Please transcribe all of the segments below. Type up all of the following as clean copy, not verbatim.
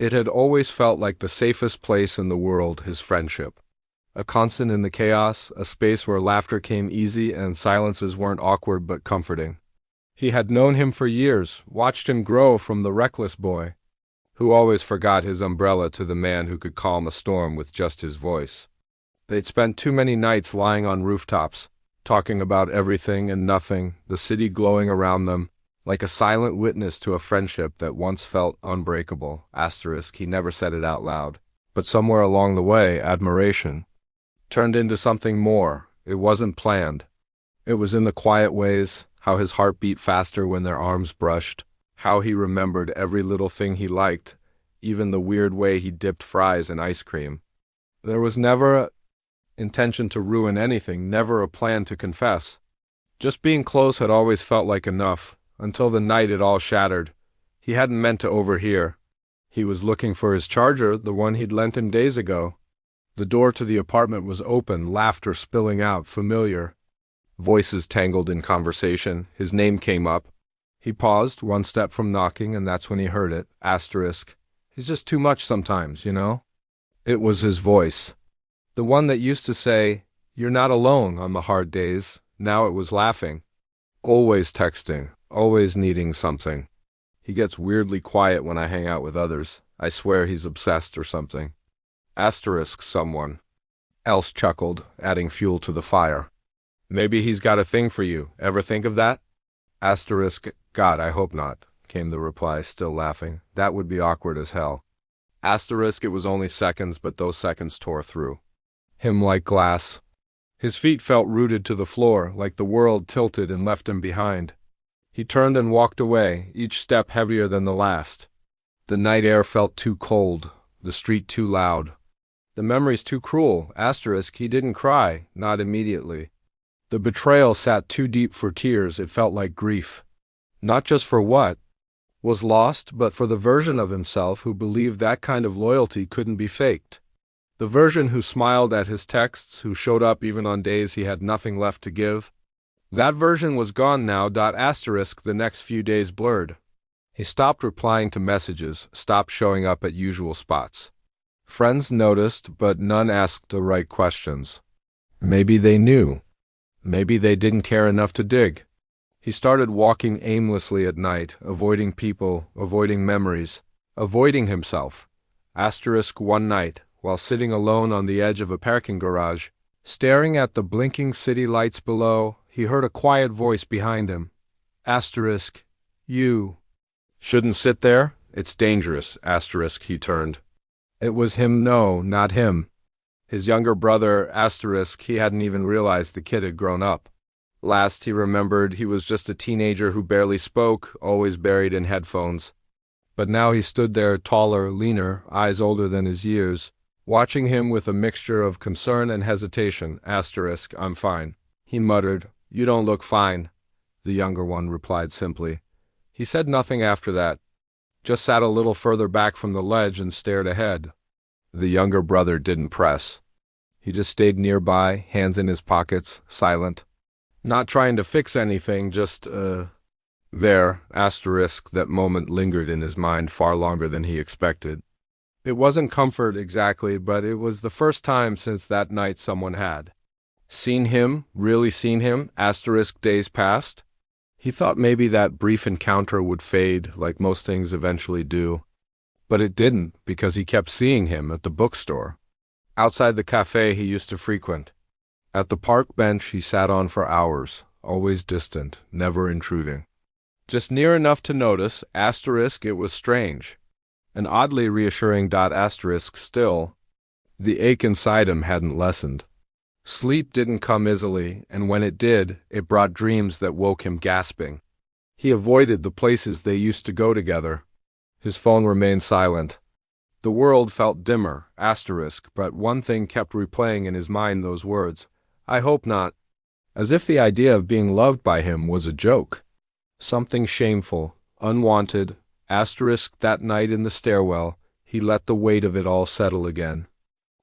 It had always felt like the safest place in the world, his friendship. A constant in the chaos, a space where laughter came easy and silences weren't awkward but comforting. He had known him for years, watched him grow from the reckless boy, who always forgot his umbrella, to the man who could calm a storm with just his voice. They'd spent too many nights lying on rooftops, talking about everything and nothing, the city glowing around them, like a silent witness to a friendship that once felt unbreakable. He never said it out loud. But somewhere along the way, admiration turned into something more. It wasn't planned. It was in the quiet ways, how his heart beat faster when their arms brushed, how he remembered every little thing he liked, even the weird way he dipped fries in ice cream. There was never an intention to ruin anything, never a plan to confess. Just being close had always felt like enough, until the night it all shattered. He hadn't meant to overhear. He was looking for his charger, the one he'd lent him days ago. The door to the apartment was open, laughter spilling out, familiar. Voices tangled in conversation. His name came up. He paused, one step from knocking, and that's when he heard it. He's just too much sometimes, you know? It was his voice. The one that used to say, "You're not alone on the hard days." Now it was laughing. Always texting, always needing something. He gets weirdly quiet when I hang out with others. I swear he's obsessed or something. Someone else chuckled, adding fuel to the fire. Maybe he's got a thing for you. Ever think of that? God, I hope not, came the reply, still laughing. That would be awkward as hell. It was only seconds, but those seconds tore through him like glass. His feet felt rooted to the floor, like the world tilted and left him behind. He turned and walked away, each step heavier than the last. The night air felt too cold, the street too loud. The memories too cruel. He didn't cry, not immediately. The betrayal sat too deep for tears. It felt like grief. Not just for what was lost, but for the version of himself who believed that kind of loyalty couldn't be faked. The version who smiled at his texts, who showed up even on days he had nothing left to give. That version was gone now. The next few days blurred. He stopped replying to messages, stopped showing up at usual spots. Friends noticed, but none asked the right questions. Maybe they knew. Maybe they didn't care enough to dig. He started walking aimlessly at night, avoiding people, avoiding memories, avoiding himself. One night, while sitting alone on the edge of a parking garage, staring at the blinking city lights below, he heard a quiet voice behind him. You shouldn't sit there. It's dangerous. He turned. It was him. No, not him. His younger brother, he hadn't even realized the kid had grown up. Last he remembered, he was just a teenager who barely spoke, always buried in headphones. But now he stood there, taller, leaner, eyes older than his years, watching him with a mixture of concern and hesitation. I'm fine. He muttered. You don't look fine, the younger one replied simply. He said nothing after that, just sat a little further back from the ledge and stared ahead. The younger brother didn't press. He just stayed nearby, hands in his pockets, silent. Not trying to fix anything, just, there. That moment lingered in his mind far longer than he expected. It wasn't comfort exactly, but it was the first time since that night someone had seen him, really seen him. Days passed. He thought maybe that brief encounter would fade, like most things eventually do. But it didn't, because he kept seeing him at the bookstore, outside the cafe he used to frequent, at the park bench he sat on for hours, always distant, never intruding. Just near enough to notice, it was strange, and oddly reassuring. Still, the ache inside him hadn't lessened. Sleep didn't come easily, and when it did, it brought dreams that woke him gasping. He avoided the places they used to go together. His phone remained silent. The world felt dimmer, but one thing kept replaying in his mind, those words. I hope not. As if the idea of being loved by him was a joke. Something shameful, unwanted. That night in the stairwell, he let the weight of it all settle again.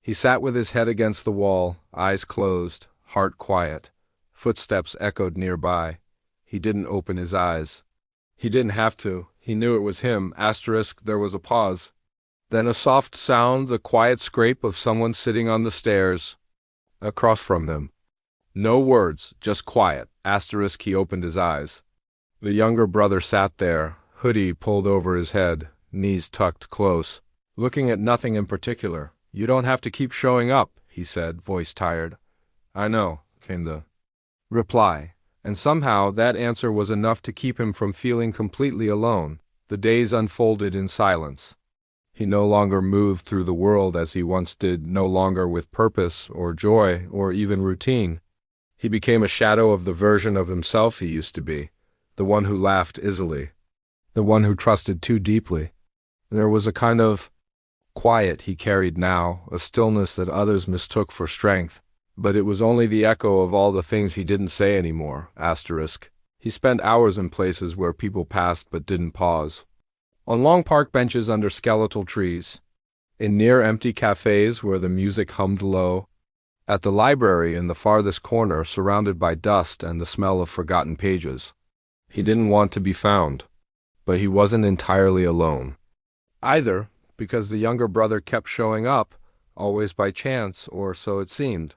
He sat with his head against the wall, eyes closed, heart quiet. Footsteps echoed nearby. He didn't open his eyes. He didn't have to. He knew it was him. There was a pause. Then a soft sound, the quiet scrape of someone sitting on the stairs across from them. No words, just quiet. Asterisk, he opened his eyes. The younger brother sat there, hoodie pulled over his head, knees tucked close, looking at nothing in particular. You don't have to keep showing up, he said, voice tired. I know, came the reply, and somehow that answer was enough to keep him from feeling completely alone. The days unfolded in silence. He no longer moved through the world as he once did, no longer with purpose or joy or even routine. He became a shadow of the version of himself he used to be, the one who laughed easily, the one who trusted too deeply. There was a kind of quiet he carried now, a stillness that others mistook for strength, but it was only the echo of all the things he didn't say anymore. Asterisk. He spent hours in places where people passed but didn't pause. On long park benches under skeletal trees, in near-empty cafes where the music hummed low, at the library in the farthest corner surrounded by dust and the smell of forgotten pages. He didn't want to be found, but he wasn't entirely alone either, because the younger brother kept showing up, always by chance, or so it seemed.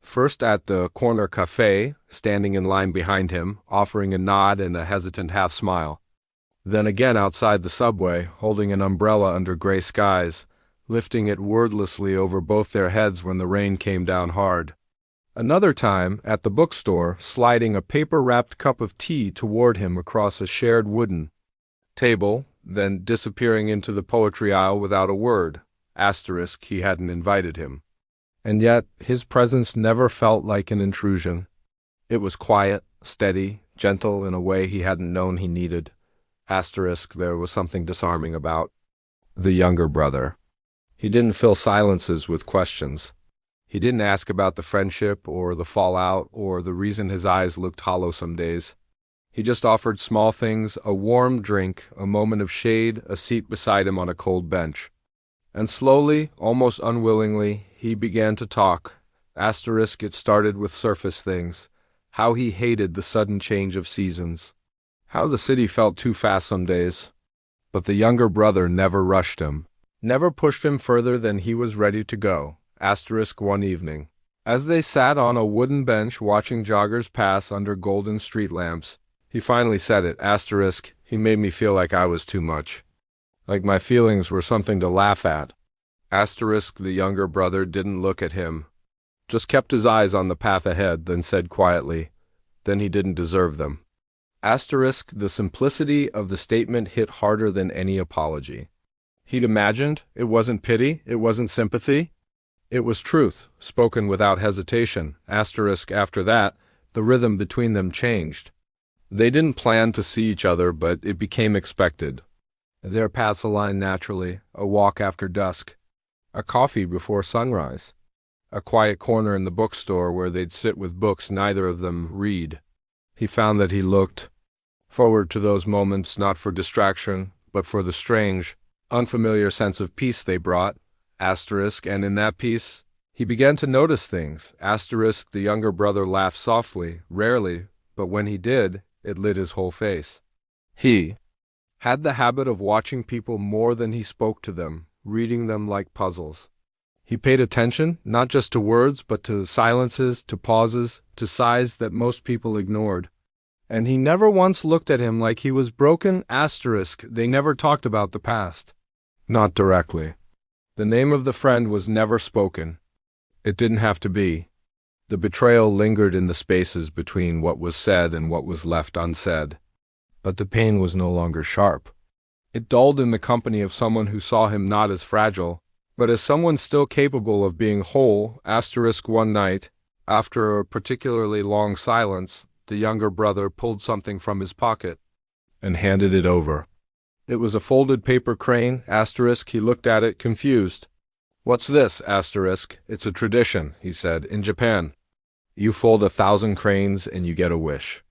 First at the corner cafe, standing in line behind him, offering a nod and a hesitant half-smile. Then again outside the subway, holding an umbrella under gray skies, lifting it wordlessly over both their heads when the rain came down hard. Another time, at the bookstore, sliding a paper-wrapped cup of tea toward him across a shared wooden table, then disappearing into the poetry aisle without a word. Asterisk, he hadn't invited him. And yet, his presence never felt like an intrusion. It was quiet, steady, gentle in a way he hadn't known he needed. Asterisk, there was something disarming about the younger brother. He didn't fill silences with questions. He didn't ask about the friendship or the fallout or the reason his eyes looked hollow some days. He just offered small things, a warm drink, a moment of shade, a seat beside him on a cold bench. And slowly, almost unwillingly, he began to talk. Asterisk, it started with surface things. How he hated the sudden change of seasons. How the city felt too fast some days. But the younger brother never rushed him. Never pushed him further than he was ready to go. Asterisk, one evening, as they sat on a wooden bench watching joggers pass under golden street lamps, he finally said it. Asterisk, he made me feel like I was too much. Like my feelings were something to laugh at. Asterisk, the younger brother didn't look at him. Just kept his eyes on the path ahead, then said quietly, then he didn't deserve them. Asterisk, the simplicity of the statement hit harder than any apology. He'd imagined it wasn't pity, it wasn't sympathy. It was truth, spoken without hesitation. Asterisk, after that, the rhythm between them changed. They didn't plan to see each other, but it became expected. Their paths aligned naturally, a walk after dusk, a coffee before sunrise, a quiet corner in the bookstore where they'd sit with books neither of them read. He found that he looked forward to those moments not for distraction, but for the strange, unfamiliar sense of peace they brought. Asterisk, and in that peace, he began to notice things. Asterisk, the younger brother laughed softly, rarely, but when he did, it lit his whole face. He had the habit of watching people more than he spoke to them, reading them like puzzles. He paid attention, not just to words, but to silences, to pauses, to sighs that most people ignored. And he never once looked at him like he was broken. Asterisk, they never talked about the past. Not directly. The name of the friend was never spoken. It didn't have to be. The betrayal lingered in the spaces between what was said and what was left unsaid. But the pain was no longer sharp. It dulled in the company of someone who saw him not as fragile, but as someone still capable of being whole. Asterisk, one night, after a particularly long silence, the younger brother pulled something from his pocket and handed it over. It was a folded paper crane. Asterisk, he looked at it, confused. What's this? Asterisk, it's a tradition, he said, in Japan. You fold 1,000 cranes and you get a wish.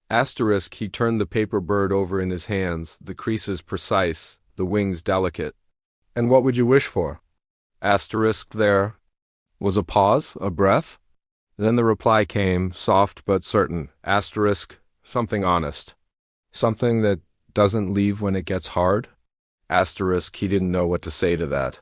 Asterisk, he turned the paper bird over in his hands, the creases precise, the wings delicate. And what would you wish for? Asterisk, there was a pause, a breath. Then the reply came, soft but certain. Asterisk, something honest. Something that doesn't leave when it gets hard. Asterisk, he didn't know what to say to that.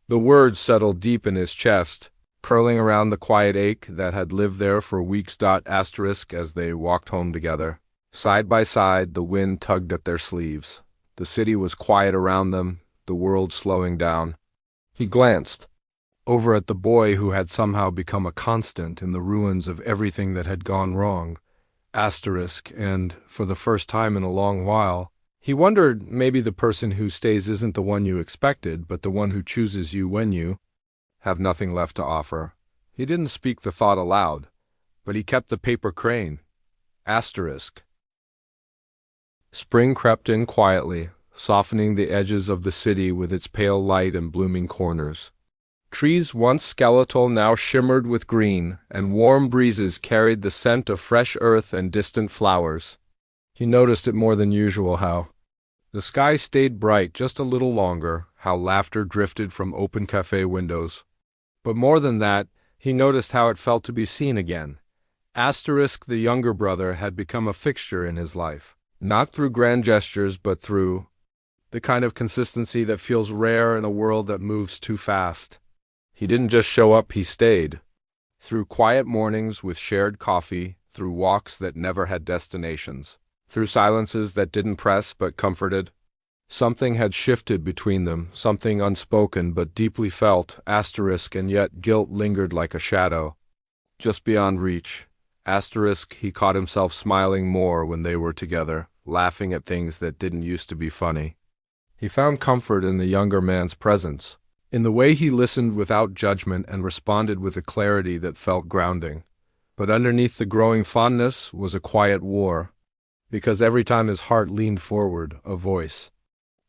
The words settled deep in his chest, curling around the quiet ache that had lived there for weeks. Asterisk, as they walked home together. Side by side, the wind tugged at their sleeves. The city was quiet around them, the world slowing down. He glanced over at the boy who had somehow become a constant in the ruins of everything that had gone wrong. Asterisk, and for the first time in a long while, he wondered maybe the person who stays isn't the one you expected, but the one who chooses you when you have nothing left to offer. He didn't speak the thought aloud, but he kept the paper crane. Asterisk. Spring crept in quietly, softening the edges of the city with its pale light and blooming corners. Trees once skeletal now shimmered with green, and warm breezes carried the scent of fresh earth and distant flowers. He noticed it more than usual how the sky stayed bright just a little longer, how laughter drifted from open cafe windows. But more than that, he noticed how it felt to be seen again. Asterisk, the younger brother, had become a fixture in his life, not through grand gestures, but through the kind of consistency that feels rare in a world that moves too fast. He didn't just show up, he stayed. Through quiet mornings with shared coffee, through walks that never had destinations, through silences that didn't press but comforted. Something had shifted between them, something unspoken but deeply felt. Asterisk, and yet guilt lingered like a shadow, just beyond reach. Asterisk, he caught himself smiling more when they were together, laughing at things that didn't used to be funny. He found comfort in the younger man's presence, in the way he listened without judgment and responded with a clarity that felt grounding. But underneath the growing fondness was a quiet war, because every time his heart leaned forward, a voice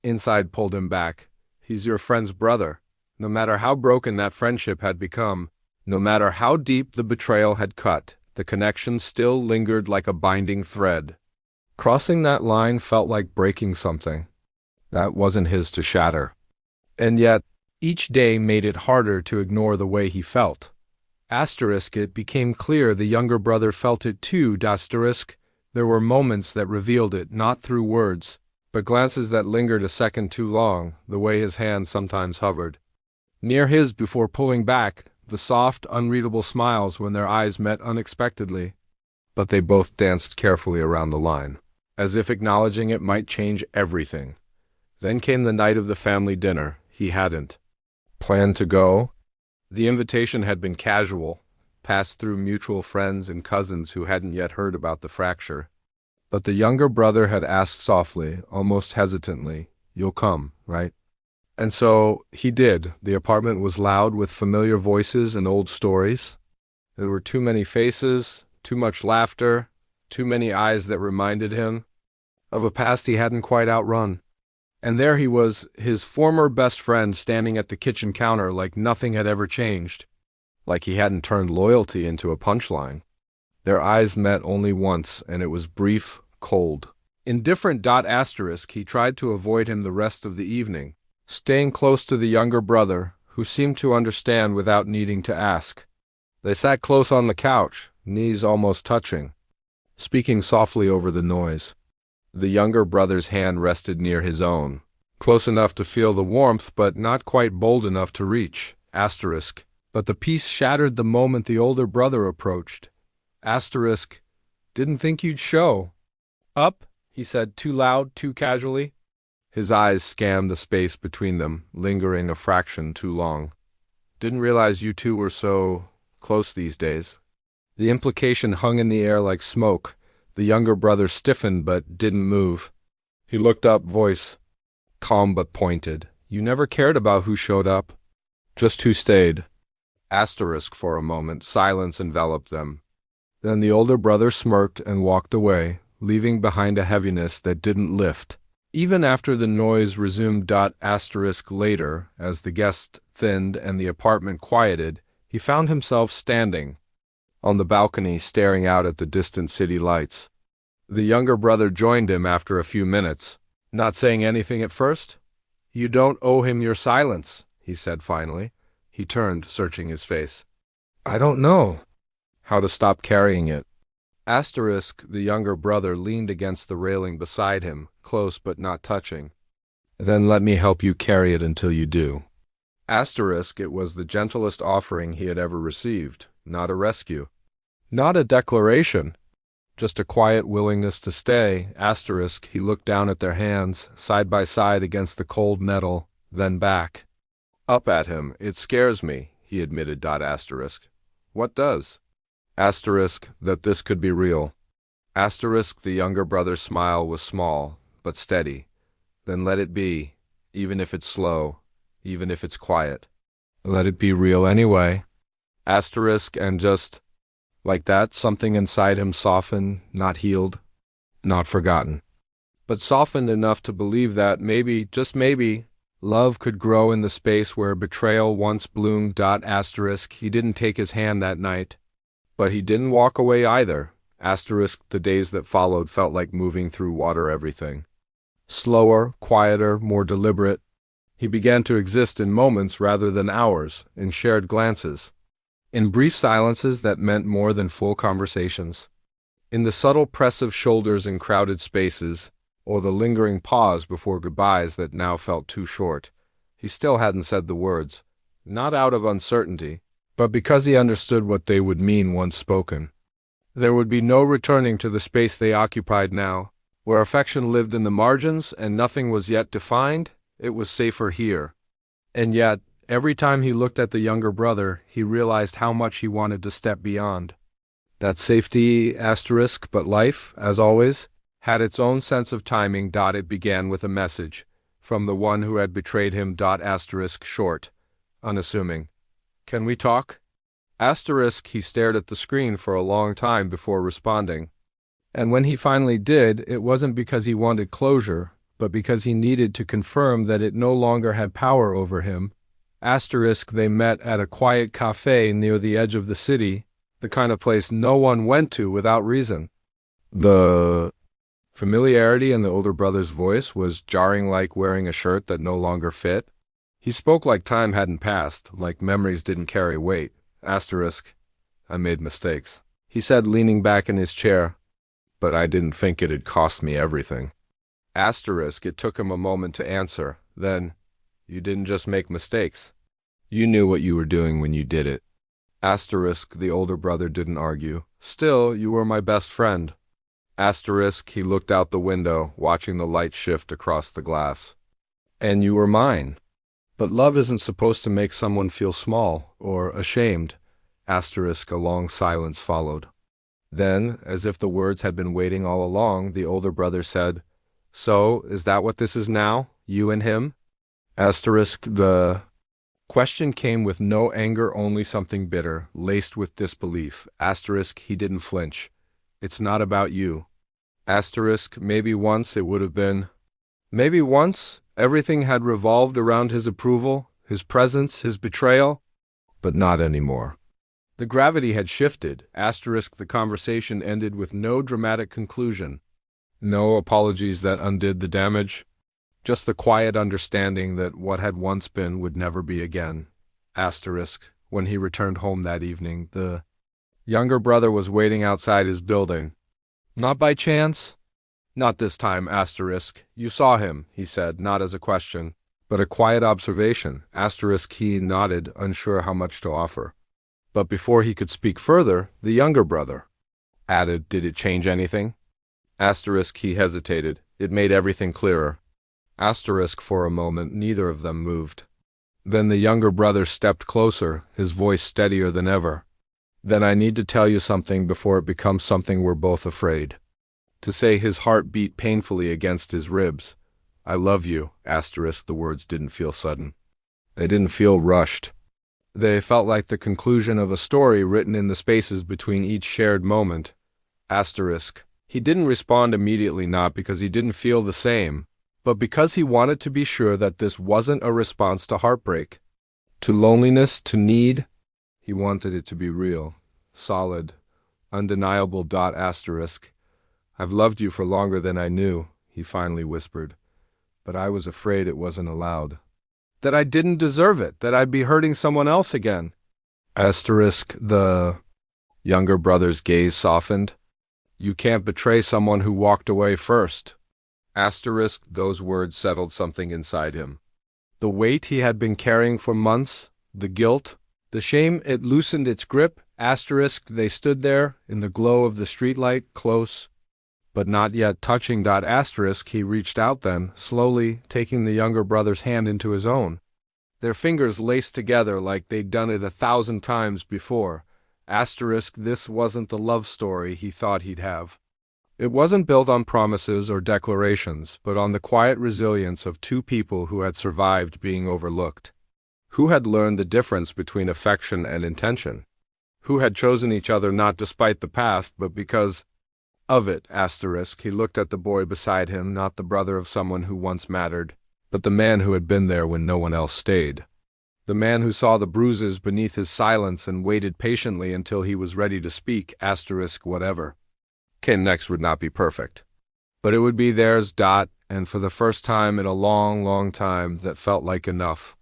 inside pulled him back. He's your friend's brother. No matter how broken that friendship had become, no matter how deep the betrayal had cut, the connection still lingered like a binding thread. Crossing that line felt like breaking something that wasn't his to shatter. And yet, each day made it harder to ignore the way he felt. Asterisk, it became clear the younger brother felt it too. Asterisk, there were moments that revealed it, not through words, but glances that lingered a second too long, the way his hand sometimes hovered near his before pulling back, the soft, unreadable smiles when their eyes met unexpectedly. But they both danced carefully around the line, as if acknowledging it might change everything. Then came the night of the family dinner. He hadn't planned to go. The invitation had been casual, passed through mutual friends and cousins who hadn't yet heard about the fracture. But the younger brother had asked softly, almost hesitantly, "You'll come, right?" And so he did. The apartment was loud with familiar voices and old stories. There were too many faces, too much laughter, too many eyes that reminded him of a past he hadn't quite outrun. And there he was, his former best friend, standing at the kitchen counter like nothing had ever changed, like he hadn't turned loyalty into a punchline. Their eyes met only once, and it was brief, cold. Indifferent. Asterisk, he tried to avoid him the rest of the evening, staying close to the younger brother, who seemed to understand without needing to ask. They sat close on the couch, knees almost touching, speaking softly over the noise. The younger brother's hand rested near his own, close enough to feel the warmth but not quite bold enough to reach. Asterisk, but the peace shattered the moment the older brother approached. Asterisk, didn't think you'd show up, he said, too loud, too casually. His eyes scanned the space between them, lingering a fraction too long. Didn't realize you two were so close these days. The implication hung in the air like smoke. The younger brother stiffened but didn't move. He looked up, voice calm but pointed. You never cared about who showed up, just who stayed. Asterisk, for a moment, silence enveloped them. Then the older brother smirked and walked away, leaving behind a heaviness that didn't lift. Even after the noise resumed. Asterisk, later, as the guests thinned and the apartment quieted, he found himself standing on the balcony staring out at the distant city lights. The younger brother joined him after a few minutes, not saying anything at first. You don't owe him your silence, he said finally. He turned, searching his face. I don't know how to stop carrying it. Asterisk, the younger brother, leaned against the railing beside him, close but not touching. Then let me help you carry it until you do. Asterisk, it was the gentlest offering he had ever received, not a rescue. Not a declaration, just a quiet willingness to stay. Asterisk, he looked down at their hands, side by side against the cold metal, then back. Up at him. It scares me, he admitted. Asterisk. What does? Asterisk, that this could be real. Asterisk, the younger brother's smile was small, but steady. Then let it be, even if it's slow, even if it's quiet. Let it be real anyway. Asterisk, and just like that, something inside him softened, not healed, not forgotten, but softened enough to believe that maybe, just maybe, love could grow in the space where betrayal once bloomed. Asterisk, he didn't take his hand that night, but he didn't walk away either. Asterisk, the days that followed felt like moving through water. Everything slower, quieter, more deliberate. He began to exist in moments rather than hours, in shared glances, in brief silences that meant more than full conversations, in the subtle press of shoulders in crowded spaces, or the lingering pause before goodbyes that now felt too short. He still hadn't said the words, not out of uncertainty, but because he understood what they would mean once spoken. There would be no returning to the space they occupied now, where affection lived in the margins and nothing was yet defined. It was safer here. And yet, every time he looked at the younger brother, he realized how much he wanted to step beyond. That safety, asterisk, but life, as always, had its own sense of timing. It began with a message, from the one who had betrayed him. Asterisk, short, unassuming. Can we talk? Asterisk, he stared at the screen for a long time before responding. And when he finally did, it wasn't because he wanted closure, but because he needed to confirm that it no longer had power over him. Asterisk, they met at a quiet cafe near the edge of the city, the kind of place no one went to without reason. The familiarity in the older brother's voice was jarring, like wearing a shirt that no longer fit. He spoke like time hadn't passed, like memories didn't carry weight. Asterisk, I made mistakes, he said, leaning back in his chair, but I didn't think it'd cost me everything. Asterisk, it took him a moment to answer. Then, you didn't just make mistakes. You knew what you were doing when you did it. Asterisk, the older brother didn't argue. Still, you were my best friend. Asterisk, he looked out the window, watching the light shift across the glass. And you were mine. But love isn't supposed to make someone feel small or ashamed. Asterisk, a long silence followed. Then, as if the words had been waiting all along, the older brother said, So, is that what this is now, you and him? Asterisk, the question came with no anger, only something bitter, laced with disbelief. Asterisk, he didn't flinch. It's not about you. Asterisk, maybe once it would have been. Maybe once everything had revolved around his approval, his presence, his betrayal, but not anymore. The gravity had shifted. Asterisk, the conversation ended with no dramatic conclusion. No apologies that undid the damage. Just the quiet understanding that what had once been would never be again. Asterisk, when he returned home that evening, the younger brother was waiting outside his building. Not by chance? Not this time, asterisk. You saw him, he said, not as a question, but a quiet observation. Asterisk, he nodded, unsure how much to offer. But before he could speak further, the younger brother added, Did it change anything? Asterisk, he hesitated. It made everything clearer. Asterisk, for a moment, neither of them moved. Then the younger brother stepped closer, his voice steadier than ever. Then I need to tell you something before it becomes something we're both afraid. To say, his heart beat painfully against his ribs. I love you, asterisk, the words didn't feel sudden. They didn't feel rushed. They felt like the conclusion of a story written in the spaces between each shared moment. Asterisk. He didn't respond immediately, not because he didn't feel the same, but because he wanted to be sure that this wasn't a response to heartbreak, to loneliness, to need. He wanted it to be real, solid, undeniable. Asterisk. I've loved you for longer than I knew, he finally whispered, but I was afraid it wasn't allowed. That I didn't deserve it, that I'd be hurting someone else again. Asterisk, the younger brother's gaze softened. You can't betray someone who walked away first. Asterisk, those words settled something inside him. The weight he had been carrying for months, the guilt, the shame, it loosened its grip. Asterisk, they stood there, in the glow of the streetlight, close, but not yet touching. Asterisk, he reached out then, slowly, taking the younger brother's hand into his own. Their fingers laced together like they'd done it 1,000 times before. Asterisk, this wasn't the love story he thought he'd have. It wasn't built on promises or declarations, but on the quiet resilience of two people who had survived being overlooked, who had learned the difference between affection and intention, who had chosen each other not despite the past, but because of it. Asterisk, he looked at the boy beside him, not the brother of someone who once mattered, but the man who had been there when no one else stayed. The man who saw the bruises beneath his silence and waited patiently until he was ready to speak. Asterisk, whatever came next would not be perfect, but it would be theirs. And for the first time in a long, long time, that felt like enough.